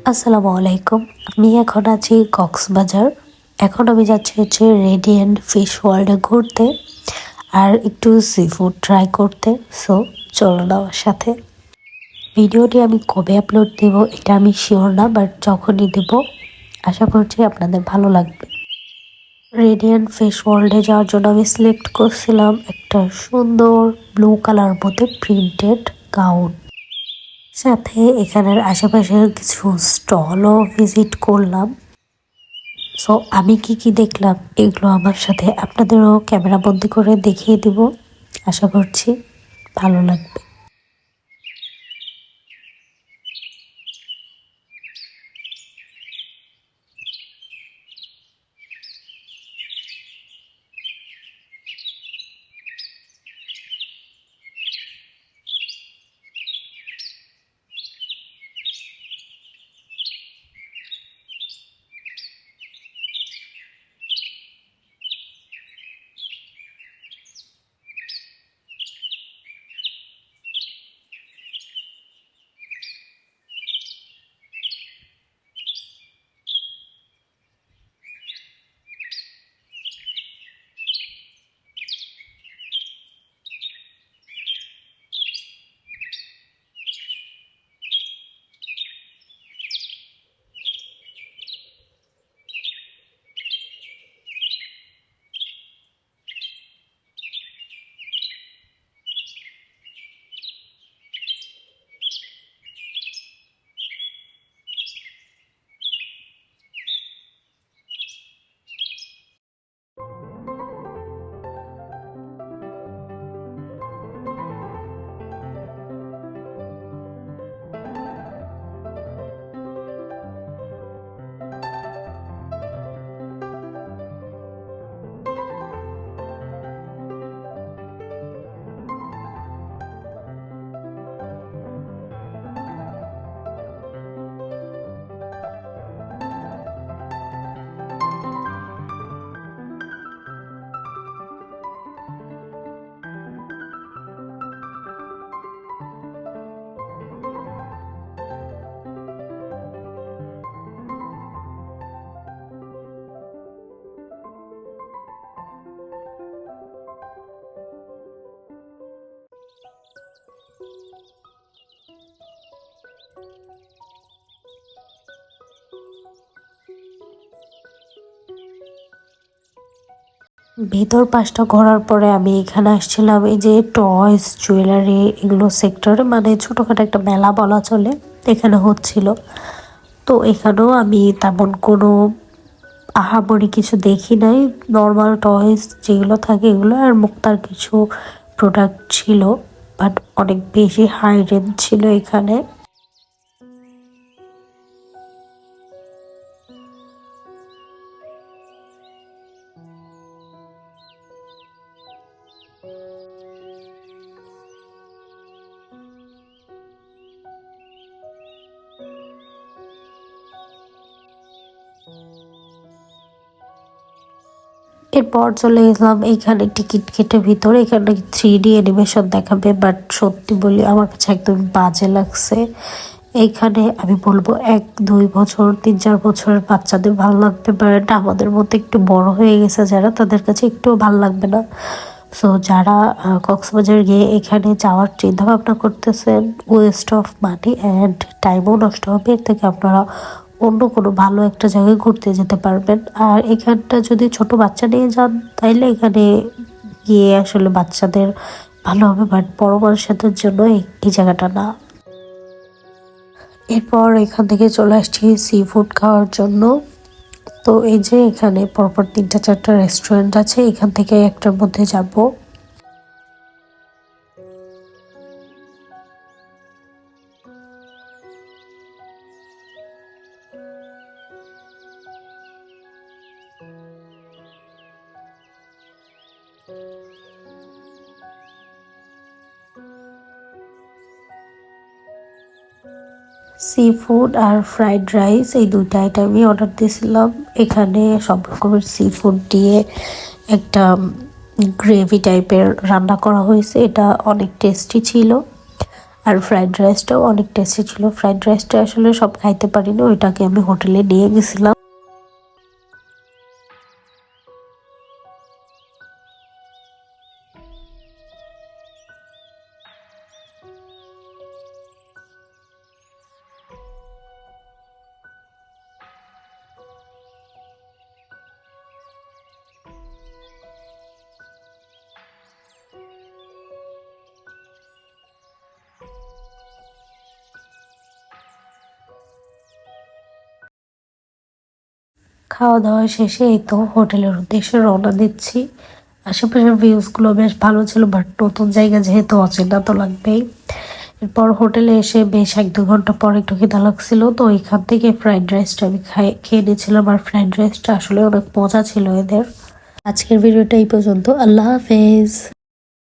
আসসালামু আলাইকুম। আমি এখন আছি কক্সবাজার। এখন আমি যাচ্ছি রেডিয়েন্ট ফিশ ওয়ার্ল্ডে ঘুরতে আর একটু সি ফুড ট্রাই করতে। সো চলুন আমার সাথে। ভিডিওটি আমি কবে আপলোড দেব এটা আমি শিওর না, বাট যখনই দেব আশা করছি আপনাদের ভালো লাগবে। রেডিয়েন্ট ফিশ ওয়ার্ল্ডে যাওয়ার জন্য আমি সিলেক্ট করছিলাম একটা সুন্দর ব্লু কালার মধ্যে প্রিন্টেড গাউন। সাথে এখানের আশেপাশের কিছু স্টলও ভিজিট করলাম। সো আমি কি কি দেখলাম এগুলো আমার সাথে আপনাদেরও ক্যামেরা বন্দি করে দেখিয়ে দিব। আশা করছি ভালো লাগবে। ভেতর পাশটা ঘোরার পরে আমি এখানে আসছিলাম এই যে টয়স জুয়েলারি এগুলো সেক্টরে, মানে ছোটখাটো একটা মেলা বলা চলে এখানে হচ্ছিল। তো এখানেও আমি তেমন কোনো আহামরি কিছু দেখি নাই। নর্মাল টয়স যেগুলো থাকে এগুলো আর মুক্তার কিছু প্রোডাক্ট ছিল, বাট অনেক বেশি হাই রেঞ্জ ছিল এখানে। এরপর চলে গেলাম এইখানে টিকিট কেটে ভিতরে। এখানে 3D অ্যানিমেশন দেখাবে, বাট সত্যি বলি আমার কাছে একদম বাজে লাগছে। এইখানে আমি বলবো 1-2 বছর 3-4 বছরের বাচ্চাদের ভালো লাগবে, বাট আমাদের মধ্যে একটু বড় হয়ে গেছে যারা, তাদের কাছে একটুও ভালো লাগবে না। সো যারা কক্সবাজার গিয়ে এখানে যাওয়ার চিন্তা ভাবনা করতেছেন, ওয়েস্ট অফ মানি অ্যান্ড টাইমও নষ্ট হবে, এর থেকে আপনারা অন্য কোনো ভালো একটা জায়গায় ঘুরতে যেতে পারবেন। আর এখানটা যদি ছোট বাচ্চা নিয়ে যান তাইলে এখানে গিয়ে আসলে বাচ্চাদের ভালো হবে, বাট বড় মানুষদের জন্য এই জায়গাটা না। এরপর এখান থেকে চলে আসছি সি ফুড খাওয়ার জন্য। তো এই যে এখানে পরপর 3-4টা রেস্টুরেন্ট আছে, এখান থেকে একটার মধ্যে যাব। সি ফুড আর ফ্রাইড রাইস এই দুইটা আইটেমই অর্ডার দিয়েছিলাম। এখানে সব রকমের সি ফুড দিয়ে একটা গ্রেভি টাইপের রান্না করা হয়েছে, এটা অনেক টেস্টি ছিল। আর ফ্রাইড রাইসটাও অনেক টেস্টি ছিল। ফ্রাইড রাইসটা আসলে সব খাইতে পারিনি, ওইটাকে আমি হোটেলে নিয়ে গেছিলাম। খাওয়া দাওয়া শেষে এই তো হোটেলের উদ্দেশ্যে রওনা দিচ্ছি। আশেপাশের ভিউজগুলো বেশ ভালো ছিল, বাট নতুন জায়গা যেহেতু অচেনা তো লাগবেই। এরপর হোটেলে এসে বেশ 1-2 ঘন্টা পর একটু খিদা লাগছিল, তো ওইখান থেকে ফ্রাইড রাইসটা আমি খেয়ে নিয়েছিলাম। আর ফ্রাইড রাইসটা আসলে অনেক মজা ছিল এদের। আজকের ভিডিওটা এই পর্যন্ত। আল্লাহ হাফেজ।